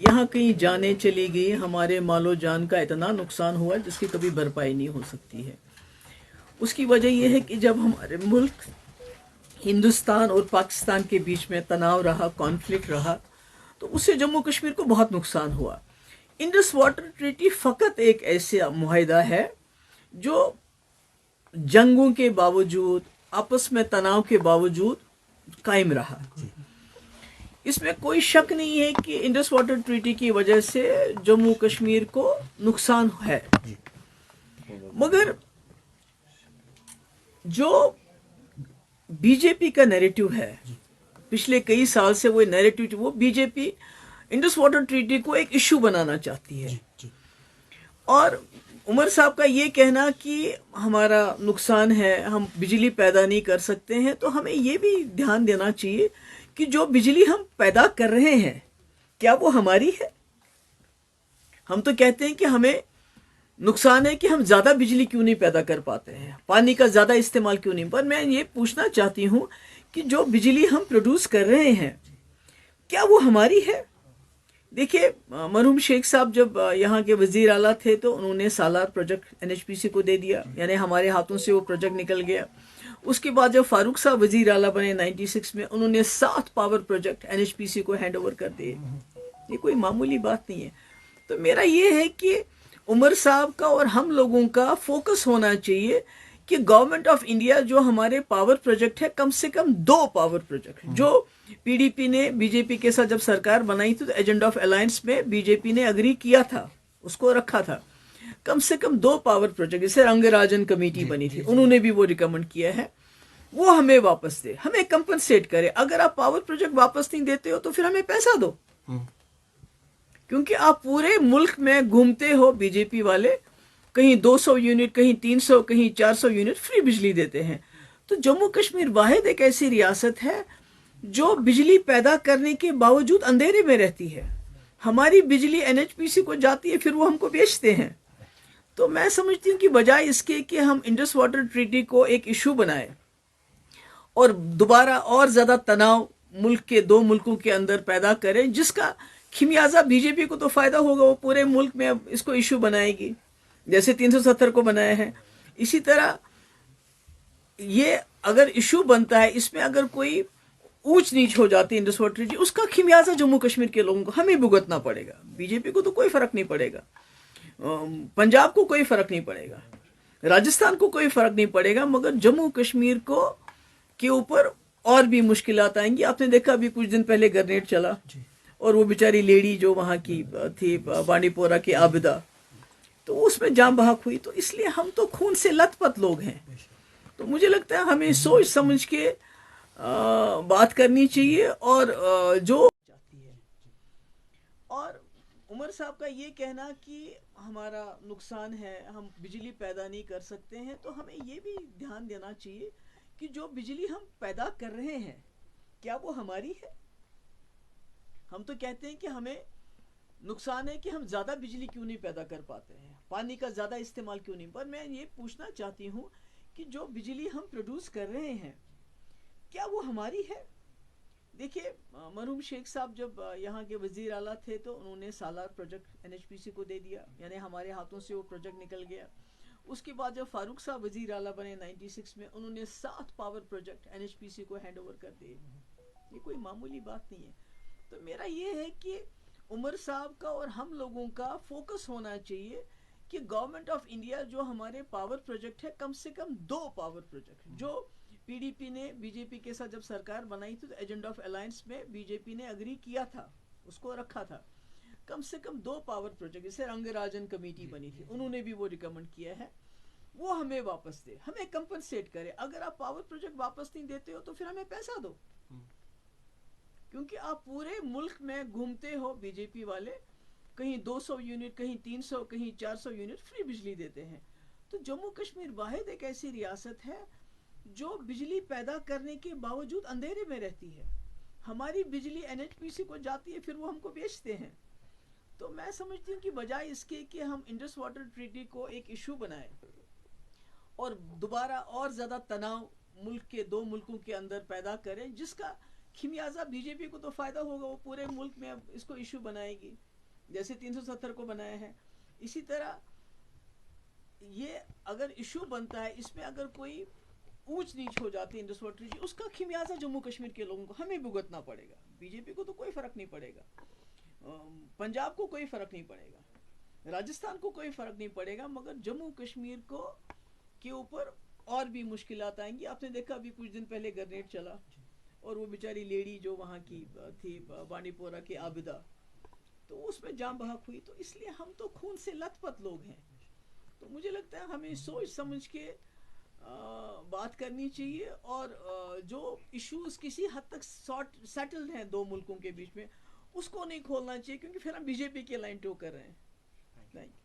यहाँ कहीं जाने चली गई, हमारे मालो जान का इतना नुकसान हुआ जिसकी कभी भरपाई नहीं हो सकती है। उसकी वजह यह है कि जब हमारे मुल्क हिंदुस्तान और पाकिस्तान के बीच में तनाव रहा, कॉन्फ्लिक्ट रहा, तो उससे जम्मू कश्मीर को बहुत नुकसान हुआ। इंडस वाटर ट्रीटी फ़कत एक ऐसा मुआहदा है जो जंगों के बावजूद, आपस में तनाव के बावजूद कायम रहा। इसमें कोई शक नहीं है कि इंडस वाटर ट्रीटी की वजह से जम्मू कश्मीर को नुकसान है, मगर जो बीजेपी का नैरेटिव है पिछले कई साल से, वो नैरेटिव, वो बीजेपी इंडस वाटर ट्रीटी को एक इशू बनाना चाहती है। और उमर साहब का ये कहना कि हमारा नुकसान है, हम बिजली पैदा नहीं कर सकते हैं, तो हमें ये भी ध्यान देना चाहिए कि जो बिजली हम पैदा कर रहे हैं क्या वो हमारी है। हम तो कहते हैं कि हमें नुकसान है कि हम ज़्यादा बिजली क्यों नहीं पैदा कर पाते हैं, पानी का ज़्यादा इस्तेमाल क्यों नहीं। पर मैं ये पूछना चाहती हूँ कि जो बिजली हम प्रोड्यूस कर रहे हैं क्या वो हमारी है। देखिए, मरहूम शेख साहब जब यहाँ के वजीर आला थे तो उन्होंने सालार प्रोजेक्ट एनएचपीसी को दे दिया, यानी हमारे हाथों से वो प्रोजेक्ट निकल गया। उसके बाद जब फारूक साहब वजीर आला बने 96 में, उन्होंने 7 पावर प्रोजेक्ट एनएचपीसी को हैंड ओवर कर दिए। ये कोई मामूली बात नहीं है। तो मेरा ये है कि उमर साहब का और हम लोगों का फोकस होना चाहिए कि गवर्नमेंट ऑफ इंडिया जो हमारे पावर प्रोजेक्ट है, कम से कम 2 पावर प्रोजेक्ट जो पीडीपी ने बीजेपी के साथ जब सरकार बनाई थी तो एजेंडा ऑफ अलायंस में बीजेपी ने अग्री किया था, उसको रखा था। कम से कम 2 पावर प्रोजेक्ट, जैसे रंगराजन कमेटी बनी थी, उन्होंने भी वो रिकमेंड किया है, वो हमें वापस दे, हमें कंपनसेट करे। अगर आप पावर प्रोजेक्ट वापस नहीं देते हो तो फिर हमें पैसा दो, क्योंकि आप पूरे मुल्क में घूमते हो बीजेपी वाले, कहीं 200 यूनिट, कहीं 300, कहीं 400 यूनिट फ्री बिजली देते हैं। तो जम्मू कश्मीर वाहिद एक ऐसी रियासत है जो बिजली पैदा करने के बावजूद अंधेरे में रहती है। हमारी बिजली एनएचपीसी को जाती है, फिर वो हमको बेचते हैं। तो मैं समझती हूँ कि बजाय इसके कि हम इंडस वाटर ट्रीटी को एक इशू बनाए और दोबारा और ज़्यादा तनाव मुल्क के 2 मुल्कों के अंदर पैदा करें, जिसका खिमियाजा बीजेपी को तो फ़ायदा होगा, वो पूरे मुल्क में अब इसको इशू बनाएगी, जैसे 370 को बनाया है। इसी तरह ये अगर इशू बनता है, इसमें अगर कोई ऊंच नीच हो जाती है इंडस वाटर ट्रीटी, उसका खिमियाजा जम्मू कश्मीर के लोगों को हमें भुगतना पड़ेगा। बीजेपी को तो कोई फर्क नहीं पड़ेगा, पंजाब को कोई फर्क नहीं पड़ेगा, राजस्थान को कोई फर्क नहीं पड़ेगा, मगर जम्मू कश्मीर को के ऊपर और भी मुश्किलात आएंगी। आपने देखा अभी कुछ दिन पहले ग्रेनेड चला और वो बेचारी लेडी जो वहाँ की थी, बांडीपोरा की आबिदा, तो उसमें जान बहक हुई। तो इसलिए हम तो खून से लथपथ लोग हैं। तो मुझे लगता है हमें सोच समझ के बात करनी चाहिए और जो चाहती है। और उमर साहब का ये कहना कि हमारा नुकसान है, हम बिजली पैदा नहीं कर सकते हैं, तो हमें ये भी ध्यान देना चाहिए कि जो बिजली हम पैदा कर रहे हैं क्या वो हमारी है। हम तो कहते हैं कि हमें नुकसान है कि हम ज़्यादा बिजली क्यों नहीं पैदा कर पाते हैं, पानी का ज़्यादा इस्तेमाल क्यों नहीं। पर मैं ये पूछना चाहती हूँ कि जो बिजली हम प्रोड्यूस कर रहे हैं क्या वो हमारी है। देखिए, मरहूम शेख साहब जब यहाँ के वजीर आला थे तो उन्होंने सालार प्रोजेक्ट एनएचपीसी को दे दिया, यानी हमारे हाथों से वो प्रोजेक्ट निकल गया। उसके बाद जब फारूक साहब वजीर आला बने 96 में, उन्होंने 7 पावर प्रोजेक्ट एनएचपीसी को हैंड ओवर कर दिए। ये कोई मामूली बात नहीं है। तो मेरा ये है कि उमर साहब का और हम लोगों का फोकस होना चाहिए कि गवर्नमेंट ऑफ इंडिया जो हमारे पावर प्रोजेक्ट है, कम से कम 2 पावर प्रोजेक्ट जो पीडीपी ने बीजेपी के साथ जब सरकार बनाई थी तो एजेंडा ऑफ अलायंस में बीजेपी ने अग्री किया था, उसको रखा था। कम से कम 2 पावर प्रोजेक्ट, जैसे रंगराजन कमेटी बनी थी, उन्होंने भी वो रिकमेंड किया है, वो हमें वापस दे, हमें कंपनसेट करे। अगर आप पावर प्रोजेक्ट वापस नहीं देते हो तो फिर हमें पैसा दो, क्योंकि आप पूरे मुल्क में घूमते हो बीजेपी वाले, कहीं 200 यूनिट, कहीं 300, कहीं 400 यूनिट फ्री बिजली देते हैं। तो जम्मू कश्मीर वाहिद एक ऐसी रियासत है जो बिजली पैदा करने के बावजूद अंधेरे में रहती है। हमारी बिजली एनएचपीसी को जाती है, फिर वो हमको बेचते हैं। तो मैं समझती हूँ कि बजाय इसके कि हम इंडस वाटर ट्रीटी को एक इशू बनाए और दोबारा और ज़्यादा तनाव मुल्क के 2 मुल्कों के अंदर पैदा करें, जिसका खिमियाजा बीजेपी को तो फ़ायदा होगा, वो पूरे मुल्क में अब इसको इशू बनाएगी, जैसे 370 को बनाया है, इसी तरह ये अगर इशू बनता है, इसमें अगर कोई ऊंच नीच हो जाती है इंडस वाटर ट्रीटी, उसका खिमियाजा जम्मू कश्मीर के लोगों को हमें भुगतना पड़ेगा। बीजेपी को तो कोई फर्क नहीं पड़ेगा, पंजाब को कोई फर्क नहीं पड़ेगा, राजस्थान को कोई फर्क नहीं पड़ेगा, मगर जम्मू कश्मीर को के ऊपर और भी मुश्किलात आएंगी। आपने देखा अभी कुछ दिन पहले ग्रेनेड चला और वो बेचारी लेडी जो वहाँ की थी बांडीपोरा की आबिदा, तो उसमें जान बहक हुई। तो इसलिए हम तो खून से लथपथ लोग हैं। तो मुझे लगता है हमें सोच समझ के बात करनी चाहिए, और जो इश्यूज किसी हद तक सेटल्ड हैं दो मुल्कों के बीच में, उसको नहीं खोलना चाहिए, क्योंकि फिर हम बीजेपी की लाइन टो कर रहे हैं। Thank you.